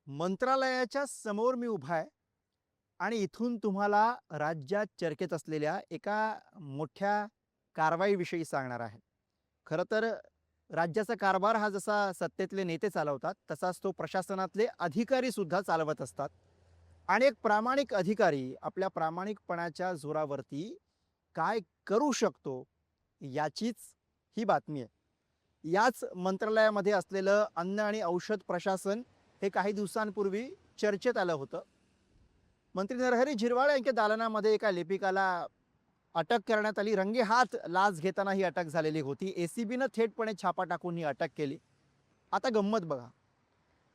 मंत्रालयाच्या समोर मी उभा आहे आणि इथून तुम्हाला राज्यात चर्चेत असलेल्या एका मोठ्या कारवाईविषयी सांगणार आहे. खरं तर राज्याचा कारभार हा जसा सत्तेतले नेते चालवतात, तसाच तो प्रशासनातले अधिकारी सुद्धा चालवत असतात. आणि एक प्रामाणिक अधिकारी आपल्या प्रामाणिकपणाच्या जोरावरती काय करू शकतो, याचीच ही बातमी आहे. याच मंत्रालयामध्ये असलेलं अन्न आणि औषध प्रशासन हे काही दिवसांपूर्वी चर्चेत आलं होतं. मंत्री नरहरी झिरवाळ यांच्या दालनामध्ये एका लेपिकाला अटक करण्यात आली. रंगेहात लाच घेताना ही अटक झालेली होती. एसीबीनं थेटपणे छापा टाकून ही अटक केली. आता गंमत बघा,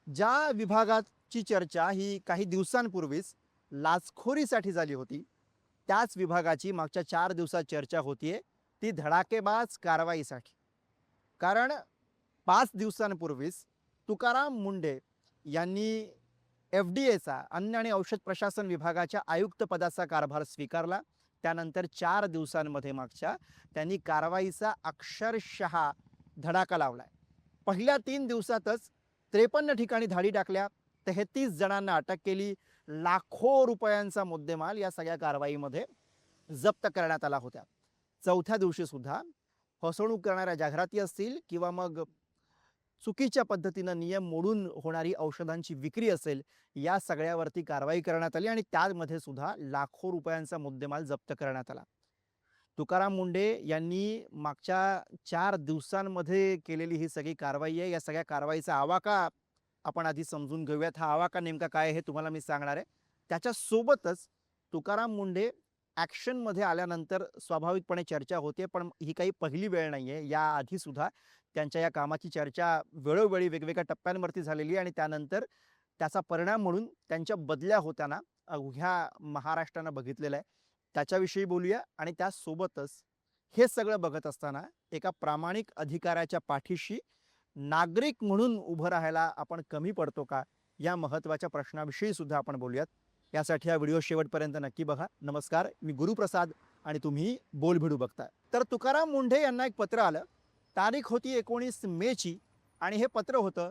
ज्या विभागाची चर्चा ही काही दिवसांपूर्वीच लाचखोरीसाठी झाली होती, त्याच विभागाची मागच्या 4 दिवसात चर्चा होतीये ती धडाकेबाज कारवाईसाठी. कारण 5 दिवसांपूर्वीच तुकाराम मुंढे यांनी FDA अन्न आणि औषध प्रशासन विभागाच्या आयुक्त पदाचा कारभार स्वीकारला. त्यानंतर 4 दिवसांमध्ये मागच्या त्यांनी कारवाईचा अक्षरशः धडाका लावलाय. पहिल्या 3 दिवसातच 53 ठिकाणी धाडी टाकल्या, 33 जणांना अटक केली. लाखो रुपयांचा मुद्देमाल या सगळ्या कारवाईमध्ये जप्त करण्यात आला होता. चौथ्या दिवशी सुद्धा फसवणूक करणाऱ्या जाहिराती असतील किंवा मग चुकीच्या पद्धतीनं नियम मोडून होणारी औषधांची विक्री असेल, या सगळ्यावरती कारवाई करण्यात आली आणि त्यामध्ये सुद्धा लाखो रुपयांचा मुद्देमाल जप्त करण्यात आला. तुकाराम मुंढे यांनी मागच्या 4 दिवसांमध्ये केलेली ही सगळी कारवाई आहे. या सगळ्या कारवाईचा आवाका आपण आधी समजून घेऊयात. हा आवाका नेमका काय आहे हे तुम्हाला मी सांगणार आहे. त्याच्यासोबतच तुकाराम मुंढे ॲक्शनमध्ये आल्यानंतर स्वाभाविकपणे चर्चा होते, पण ही काही पहिली वेळ नाही आहे. याआधी सुद्धा त्यांच्या या कामाची चर्चा वेळोवेळी वेगवेगळ्या टप्प्यांवरती झालेली आहे आणि त्यानंतर त्याचा परिणाम म्हणून त्यांच्या बदल्या होताना अवघ्या महाराष्ट्रानं बघितलेलं आहे. त्याच्याविषयी बोलूया आणि त्यासोबतच हे सगळं बघत असताना एका प्रामाणिक अधिकाऱ्याच्या पाठीशी नागरिक म्हणून उभं राहायला आपण कमी पडतो का, या महत्त्वाच्या प्रश्नाविषयी सुद्धा आपण बोलूयात. यासाठी हा व्हिडिओ शेवटपर्यंत नक्की बघा. नमस्कार, मी गुरुप्रसाद आणि तुम्ही बोलभिडू बघताय. तर तुकाराम मुंढे यांना एक पत्र आलं. तारीख होती 19 मेची आणि हे पत्र होतं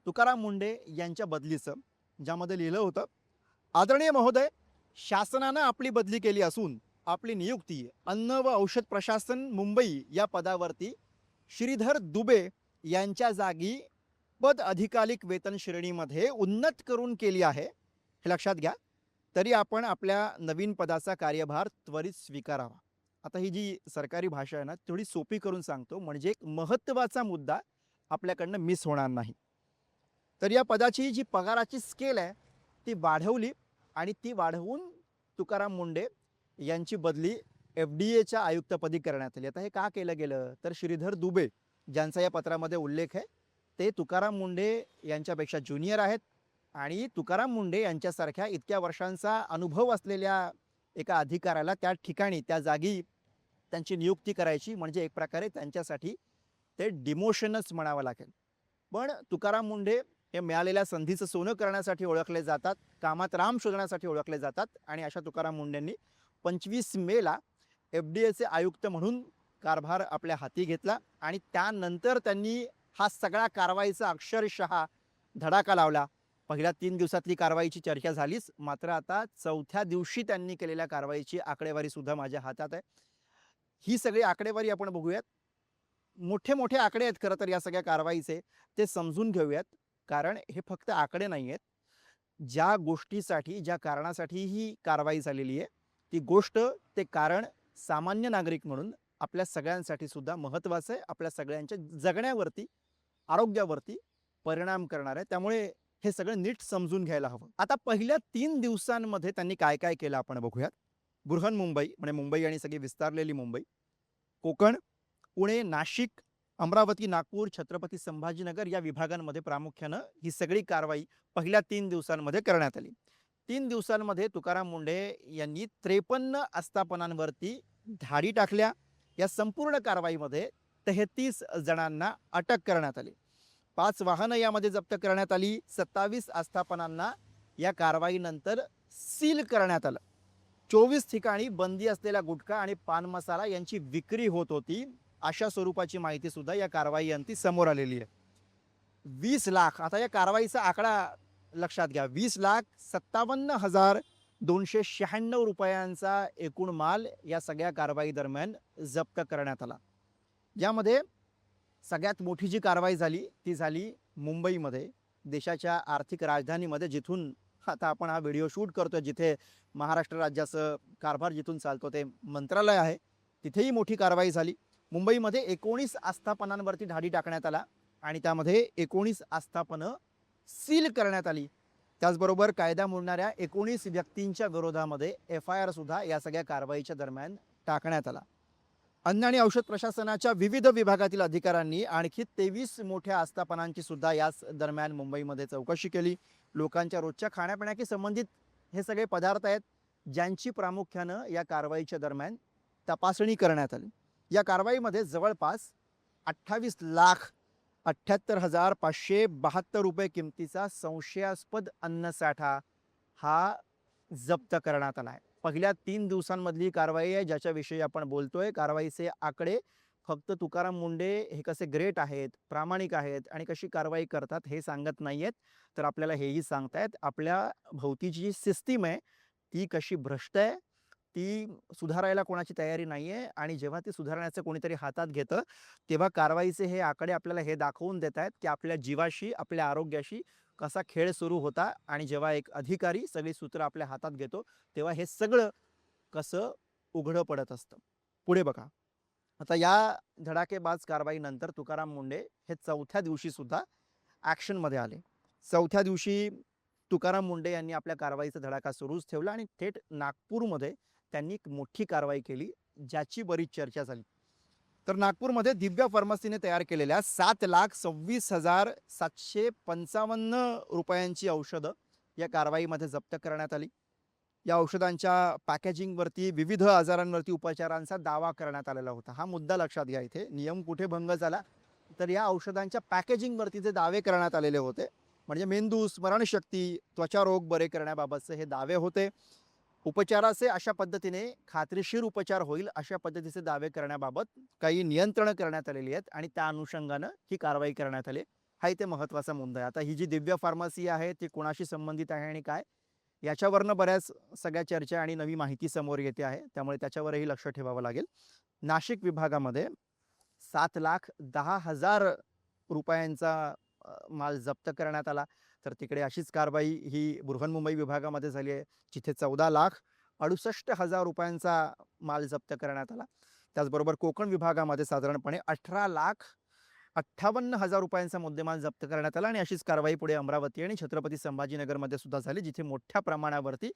तुकाराम मुंढे यांच्या बदलीचं, ज्यामध्ये लिहिलं होतं, आदरणीय महोदय, शासनानं आपली बदली केली असून आपली नियुक्ती अन्न व औषध प्रशासन मुंबई या पदावरती श्रीधर दुबे यांच्या जागी पद अधिकालिक वेतन श्रेणीमध्ये उन्नत करून केली आहे, हे लक्षात घ्या. तरी आपण आपल्या नवीन पदाचा कार्यभार त्वरित स्वीकारावा. आता ही जी सरकारी भाषा आहे ना, थोडी सोपी करून सांगतो, म्हणजे एक महत्त्वाचा मुद्दा आपल्याकडनं मिस होणार नाही. तर या पदाची जी पगाराची स्केल आहे ती वाढवली आणि ती वाढवून तुकाराम मुंढे यांची बदली FDAच्या आयुक्तपदी करण्यात आली. आता हे का केलं गेलं, तर श्रीधर दुबे ज्यांचा या पत्रामध्ये उल्लेख आहे ते तुकाराम मुंढे यांच्यापेक्षा ज्युनियर आहेत आणि तुकाराम मुंढे यांच्यासारख्या इतक्या वर्षांचा अनुभव असलेल्या एका अधिकाऱ्याला त्या ठिकाणी त्या जागी त्यांची नियुक्ती करायची म्हणजे एक प्रकारे त्यांच्यासाठी ते डिमोशनच म्हणावं लागेल. पण तुकाराम मुंढे हे मिळालेल्या संधीचं सोनं करण्यासाठी ओळखले जातात, कामात राम शोधण्यासाठी ओळखले जातात आणि अशा तुकाराम मुंढेंनी 25 मेला FDAचे आयुक्त म्हणून कारभार आपल्या हाती घेतला आणि त्यानंतर त्यांनी हा सगळा कारवाईचा अक्षरशः धडाका लावला. पहिल्या 3 दिवसातली कारवाईची चर्चा झालीच, मात्र आता चौथ्या दिवशी त्यांनी केलेल्या कारवाईची आकडेवारी सुद्धा माझ्या हातात आहे. ही सगळी आकडेवारी आपण बघूयात. मोठे मोठे आकडे आहेत खरं तर या सगळ्या कारवाईचे, ते समजून घेऊयात. कारण हे फक्त आकडे नाही आहेत. ज्या गोष्टीसाठी, ज्या कारणासाठी ही कारवाई झालेली आहे, ती गोष्ट, ते कारण सामान्य नागरिक म्हणून आपल्या सगळ्यांसाठी सुद्धा महत्त्वाचं आहे. आपल्या सगळ्यांच्या जगण्यावरती, आरोग्यावरती परिणाम करणार आहे. त्यामुळे हे सगळं नीट समजून घ्यायला हवं. आता पहिल्या 3 दिवसांमध्ये त्यांनी काय काय केलं आपण बघूयात. बृहन्मुंबई म्हणजे मुंबई आणि सगळी विस्तारलेली मुंबई, कोकण, पुणे, नाशिक, अमरावती, नागपूर, छत्रपती संभाजीनगर या विभागांमध्ये प्रामुख्यानं ही सगळी कारवाई पहिल्या 3 दिवसांमध्ये करण्यात आली. 3 दिवसांमध्ये तुकाराम मुंढे यांनी 53 आस्थापनांवरती धाडी टाकल्या. या संपूर्ण कारवाईमध्ये 33 जणांना अटक करण्यात आली. 5 वाहनं यामध्ये जप्त करण्यात आली. 27 आस्थापनांना या कारवाईनंतर सील करण्यात आलं. 24 ठिकाणी बंदी असलेला गुटखा आणि पान मसाला यांची विक्री होत होती, अशा स्वरूपाची माहिती सुद्धा या कारवाईअंती समोर आलेली आहे. 20 लाख, आता या कारवाईचा आकडा लक्षात घ्या, 20,57,296 रुपयांचा एकूण माल या सगळ्या कारवाई दरम्यान जप्त करण्यात आला. यामध्ये सगळ्यात मोठी जी कारवाई झाली ती झाली मुंबईमध्ये, देशाच्या आर्थिक राजधानीमध्ये, जिथून आता आपण हा व्हिडिओ शूट करतोय, जिथे महाराष्ट्र राज्याचं कारभार जिथून चालतो ते मंत्रालय आहे, तिथेही मोठी कारवाई झाली. मुंबईमध्ये 19 आस्थापनांवरती धाडी टाकण्यात आला आणि त्यामध्ये 19 आस्थापनं सील करण्यात आली. त्याचबरोबर कायदा मोडणाऱ्या 19 व्यक्तींच्या विरोधामध्ये FIR सुद्धा या सगळ्या कारवाईच्या दरम्यान टाकण्यात आला. अन्न आणि औषध प्रशासनाच्या विविध विभागातील अधिकाऱ्यांनी आणखी 23 मोठ्या आस्थापनांची सुद्धा याच दरम्यान मुंबईमध्ये चौकशी केली. लोकांच्या रोजच्या खाण्यापिण्याशी संबंधित हे सगळे पदार्थ आहेत ज्यांची प्रामुख्यानं या कारवाईच्या दरम्यान तपासणी करण्यात आली. या कारवाईमध्ये जवळपास 28,78,572 रुपये किमतीचा संशयास्पद अन्नसाठा हा जप्त करण्यात आला आहे. पहिल्या 3 दिवसांमधली कारवाई आहे ज्याच्याविषयी आपण बोलतोय. कारवाईचे आकडे फक्त तुकाराम मुंडे हे कसे ग्रेट आहेत, प्रामाणिक आहेत आणि कशी कारवाई करतात हे सांगत नाहीयेत, तर आपल्याला हेही सांगतायत आपल्या भोवतीची जी सिस्टीम आहे ती कशी भ्रष्ट आहे, ती सुधारायला कोणाची तयारी नाही आहे आणि जेव्हा ती सुधारण्याचं कोणीतरी हातात घेतं तेव्हा कारवाईचे हे आकडे आपल्याला हे दाखवून देत आहेत की आपल्या जीवाशी, आपल्या आरोग्याशी कसा खेळ सुरू होता आणि जेव्हा एक अधिकारी सगळी सूत्र आपल्या हातात घेतो तेव्हा हे सगळं कसं उघडं पडत असतं. पुढे बघा, आता या धडाकेबाज कारवाईनंतर तुकाराम मुंडे हे 4थ्या दिवशी सुद्धा ॲक्शनमध्ये आले. 4थ्या दिवशी तुकाराम मुंडे यांनी आपल्या कारवाईचा धडाका सुरूच ठेवला आणि थेट नागपूरमध्ये त्यांनी एक मोठी कारवाई केली ज्याची बरीच चर्चा झाली. तर नागपूरमध्ये दिव्या फार्मसीने तयार केलेल्या 7,26,755 रुपयांची औषधं या कारवाईमध्ये जप्त करण्यात आली. या औषधांच्या पॅकेजिंगवरती विविध आजारांवरती उपचारांचा दावा करण्यात आलेला होता. हा मुद्दा लक्षात घ्या, इथे नियम कुठे भंग झाला तर या औषधांच्या पॅकेजिंगवरती जे दावे करण्यात आलेले होते, म्हणजे मेंदू, स्मरणशक्ती, त्वचा रोग बरे करण्याबाबतचे हे दावे होते. उपचाराचे अशा पद्धतीने खात्रीशीर उपचार होईल अशा पद्धतीचे दावे करण्याबाबत काही नियंत्रणं करण्यात आलेली आहेत आणि त्या अनुषंगानं ही कारवाई करण्यात आली. हा इथे महत्त्वाचा मुद्दा आहे. आता ही जी दिव्य फार्मसी आहे ती कोणाशी संबंधित आहे आणि काय, याच्यावरनं बऱ्याच सगळ्या चर्चा आणि नवी माहिती समोर येते आहे, त्यामुळे त्याच्यावरही लक्ष ठेवावं लागेल. नाशिक विभागामध्ये 7,10,000 रुपयांचा माल जप्त करण्यात आला. तर तिकडे अशीच कारवाई ही बृहन्मुंबई विभागामध्ये झाली आहे, जिथे 14,68,000 रुपयांचा माल जप्त करण्यात आला. त्याचबरोबर कोकण विभागामध्ये साधारणपणे 18,58,000 रुपयांचा मुद्देमाल जप्त करण्यात आला आणि अशीच कारवाई पुढे अमरावती आणि छत्रपती संभाजीनगरमध्ये सुद्धा झाली, जिथे मोठ्या प्रमाणावरती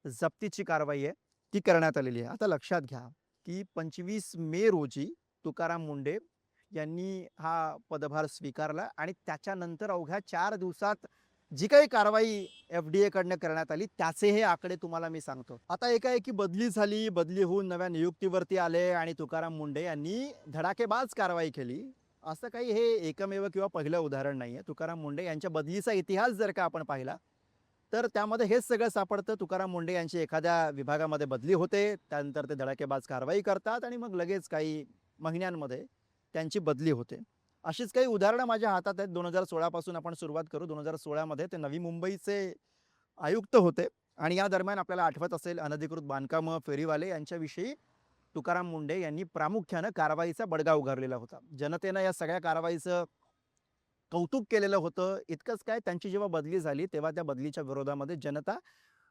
जप्तीची कारवाई आहे ती करण्यात आलेली आहे. आता लक्षात घ्या की 25 मे रोजी तुकाराम मुंडे यांनी हा पदभार स्वीकारला आणि त्याच्यानंतर अवघ्या 4 दिवसात जी काही कारवाई FDA कडनं करण्यात आली त्याचे हे आकडे तुम्हाला मी सांगतो. आता एकाएकी बदली झाली, बदली होऊन नव्या नियुक्तीवरती आले आणि तुकाराम मुंडे यांनी धडाकेबाज कारवाई केली. असं काही हे एकमेव किंवा पहिलं उदाहरण नाही आहे. तुकाराम मुंडे यांच्या बदलीचा इतिहास जर का आपण पाहिला तर त्यामध्ये हेच सगळं सापडतं. तुकाराम मुंडे यांची एखाद्या विभागामध्ये बदली होते, त्यानंतर ते धडाकेबाज कारवाई करतात आणि मग लगेच काही महिन्यांमध्ये त्यांची बदली होते. अशीच काही उदाहरणं माझ्या हातात आहेत. 2016 पासून आपण सुरुवात करू. 2016 मध्ये ते नवी मुंबईचे आयुक्त होते आणि या दरम्यान आपल्याला आठवत असेल अनधिकृत बांधकामं, फेरीवाले यांच्याविषयी तुकाराम मुंडे यांनी प्रामुख्यानं कारवाईचा बडगा उगारलेला होता. जनतेनं या सगळ्या कारवाईचं कौतुक केलेलं होतं. इतकंच काय, त्यांची जेव्हा बदली झाली तेव्हा त्या बदलीच्या विरोधामध्ये जनता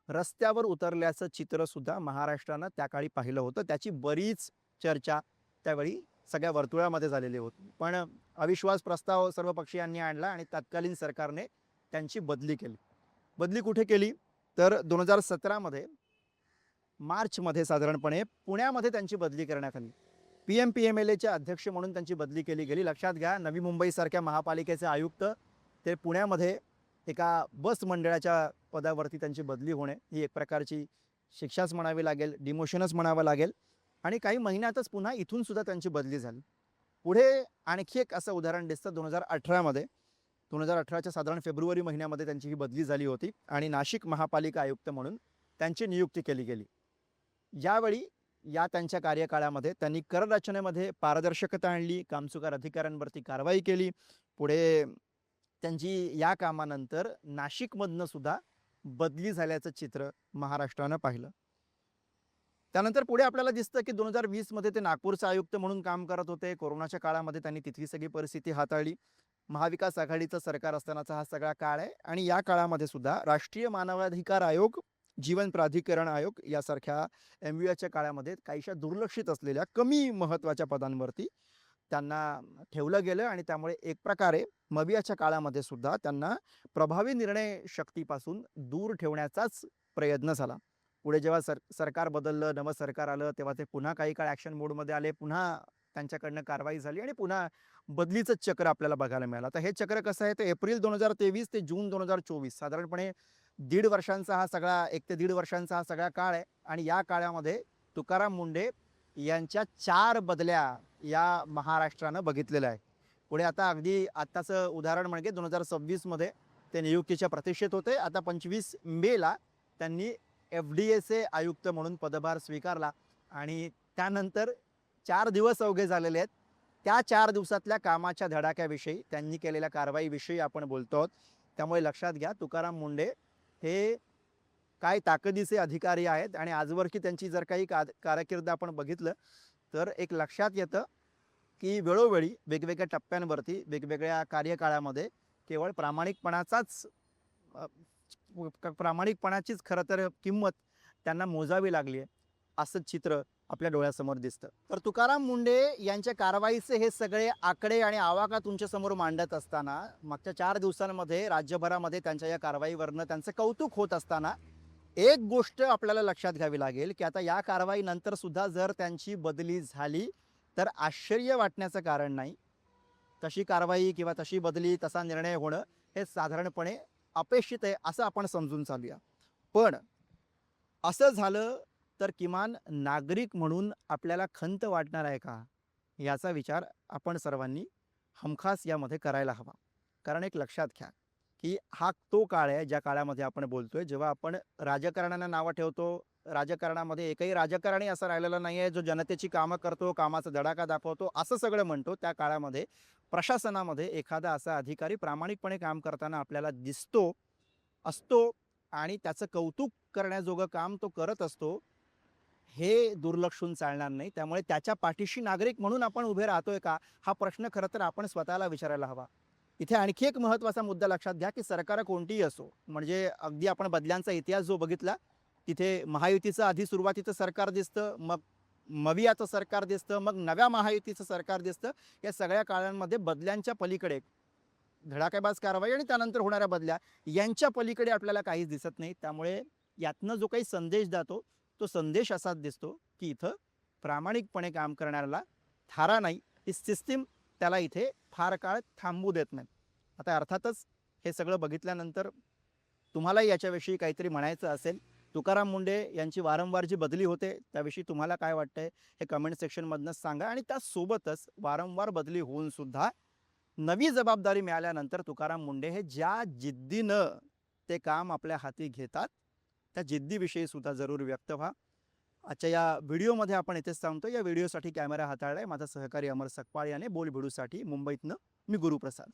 रस्त्यावर उतरल्याचं चित्र सुद्धा महाराष्ट्रानं त्या काळी पाहिलं होतं. त्याची बरीच चर्चा त्यावेळी सगळ्या वर्तुळामध्ये झालेली होती. पण अविश्वास प्रस्ताव सर्व पक्षीयांनी आणला आणि तत्कालीन सरकारने त्यांची बदली केली. बदली कुठे केली तर 2017 मध्ये मार्चमध्ये साधारणपणे पुण्यामध्ये त्यांची बदली करण्यात आली. PMPMLAचे अध्यक्ष म्हणून त्यांची बदली केली गेली. लक्षात घ्या, नवी मुंबईसारख्या महापालिकेचे आयुक्त ते पुण्यामध्ये एका बस मंडळाच्या पदावरती त्यांची बदली होणे ही एक प्रकारची शिक्षाच म्हणावी लागेल, डिमोशनच म्हणावं लागेल आणि काही महिन्यातच पुन्हा इथून सुद्धा त्यांची बदली झाली. पुढे आणखी एक असं उदाहरण दिसतं 2018 मध्ये. 2018च्या साधारण फेब्रुवारी महिन्यामध्ये त्यांची ही बदली झाली होती आणि नाशिक महापालिका आयुक्त म्हणून त्यांची नियुक्ती केली गेली. यावेळी या त्यांच्या कार्यकाळामध्ये त्यांनी कर रचनेमध्ये पारदर्शकता आणली, कामचुकार अधिकाऱ्यांवरती कारवाई केली. पुढे त्यांची या कामानंतर नाशिकमधनं सुद्धा बदली झाल्याचं चित्र महाराष्ट्रानं पाहिलं. त्यानंतर पुढे आपल्याला दिसतं की 2020 मध्ये ते नागपूरचे आयुक्त म्हणून काम करत होते. कोरोनाच्या काळामध्ये त्यांनी तिथली सगळी परिस्थिती हाताळली. महाविकास आघाडीचं सरकार असतानाचा हा सगळा काळ आहे आणि या काळामध्ये सुद्धा राष्ट्रीय मानवाधिकार आयोग, जीवन प्राधिकरण आयोग यासारख्या MVAच्या काळामध्ये काहीशा दुर्लक्षित असलेल्या कमी महत्त्वाच्या पदांवरती त्यांना ठेवलं गेलं आणि त्यामुळे एक प्रकारे मवियाच्या काळामध्ये सुद्धा त्यांना प्रभावी निर्णय शक्तीपासून दूर ठेवण्याचाच प्रयत्न झाला. पुढे जेव्हा सरकार बदललं, नवं सरकार आलं, तेव्हा ते पुन्हा काही काळ ॲक्शन मोडमध्ये आले. पुन्हा त्यांच्याकडनं कारवाई झाली आणि पुन्हा बदलीचं चक्र आपल्याला बघायला मिळालं. आता हे चक्र कसं आहे, ते एप्रिल 2023 ते जून 2024 साधारणपणे 1.5 वर्षांचा हा सगळा 1 ते 1.5 वर्षांचा हा सगळा काळ आहे आणि या काळामध्ये तुकाराम मुंढे यांच्या 4 बदल्या या महाराष्ट्रानं बघितलेल्या आहे. पुढे आता अगदी आत्ताचं उदाहरण म्हणजे 2026 मध्ये ते नियुक्तीच्या प्रतीक्षेत होते. आता 25 मेला त्यांनी FDAचे आयुक्त म्हणून पदभार स्वीकारला आणि त्यानंतर 4 दिवस अवघे झालेले आहेत. त्या 4 दिवसातल्या कामाच्या धडाक्याविषयी, त्यांनी केलेल्या कारवाईविषयी आपण बोलतो आहोत. त्यामुळे लक्षात घ्या, तुकाराम मुंढे हे काय ताकदीचे अधिकारी आहेत आणि आजवरची त्यांची जर काही कारकीर्द आपण बघितलं तर एक लक्षात येतं की वेळोवेळी वेगवेगळ्या टप्प्यांवरती वेगवेगळ्या कार्यकाळामध्ये केवळ प्रामाणिकपणाचीच खरं तर किंमत त्यांना मोजावी लागली आहे, असं चित्र आपल्या डोळ्यासमोर दिसतं. तर तुकाराम मुंढे यांच्या कारवाईचे हे सगळे आकडे आणि आवाका तुमच्यासमोर मांडत असताना मागच्या 4 दिवसांमध्ये राज्यभरामध्ये त्यांच्या या कारवाईवरनं त्यांचं कौतुक होत असताना एक गोष्ट आपल्याला लक्षात घ्यावी लागेल की आता या कारवाईनंतर सुद्धा जर त्यांची बदली झाली तर आश्चर्य वाटण्याचं कारण नाही. तशी कारवाई किंवा तशी बदली, तसा निर्णय होणं हे साधारणपणे अपेक्षित आहे असं आपण समजून चालूया. पण असं झालं तर किमान नागरिक म्हणून आपल्याला खंत वाटणार आहे का, याचा विचार आपण सर्वांनी हमखास यामध्ये करायला हवा. कारण एक लक्षात घ्या की हा तो काळ आहे ज्या काळामध्ये आपण बोलतोय, जेव्हा आपण राजकारण्यांना नावं ठेवतो. राजकारणामध्ये एकही राजकारणी असा राहिलेला नाही आहे जो जनतेची कामं करतो, कामाचा धडाका दाखवतो, असं सगळं म्हणतो. त्या काळामध्ये प्रशासनामध्ये एखादा असा अधिकारी प्रामाणिकपणे काम करताना आपल्याला असतो आणि त्याचं कौतुक करण्याजोगं काम तो करत असतो, हे दुर्लक्षून चालणार नाही. त्यामुळे त्याच्या पाठीशी नागरिक म्हणून आपण उभे राहतोय का, हा प्रश्न खरं तर आपण स्वतःला विचारायला हवा. इथे आणखी एक महत्त्वाचा मुद्दा लक्षात घ्या की सरकार कोणतीही असो, म्हणजे अगदी आपण बदल्यांचा इतिहास जो बघितला तिथे महायुतीचं आधी सुरुवातीचं सरकार दिसतं, मग मवियाचं सरकार दिसतं, मग नव्या महायुतीचं सरकार दिसतं. या सगळ्या काळांमध्ये बदल्यांच्या पलीकडे धडाकेबाज कारवाई आणि त्यानंतर होणाऱ्या बदल्या यांच्या पलीकडे आपल्याला काहीच दिसत नाही. त्यामुळे यातनं जो काही संदेश जातो तो संदेश असाच दिसतो की इथं प्रामाणिकपणे काम करणाऱ्याला थारा नाही, ही सिस्टीम त्याला इथे फार काळ थांबू देत नाही. आता अर्थातच हे सगळं बघितल्यानंतर तुम्हालाही याच्याविषयी काहीतरी म्हणायचं असेल. तुकाराम मुंढे यांची वारंवार जी बदली होते त्याविषयी तुम्हाला काय वाटतंय हे कमेंट सेक्शनमधनंच सांगा. आणि त्यासोबतच वारंवार बदली होऊन सुद्धा नवी जबाबदारी मिळाल्यानंतर तुकाराम मुंढे हे ज्या जिद्दीनं ते काम आपल्या हाती घेतात, त्या जिद्दीविषयी सुद्धा जरूर व्यक्त व्हा. आजच्या या व्हिडिओमध्ये आपण इथेच थांबतो. या व्हिडिओसाठी कॅमेरा हाताळलाय माझा सहकारी अमर सकपाळ याने. बोल भिडूसाठी मुंबईतनं मी गुरुप्रसाद.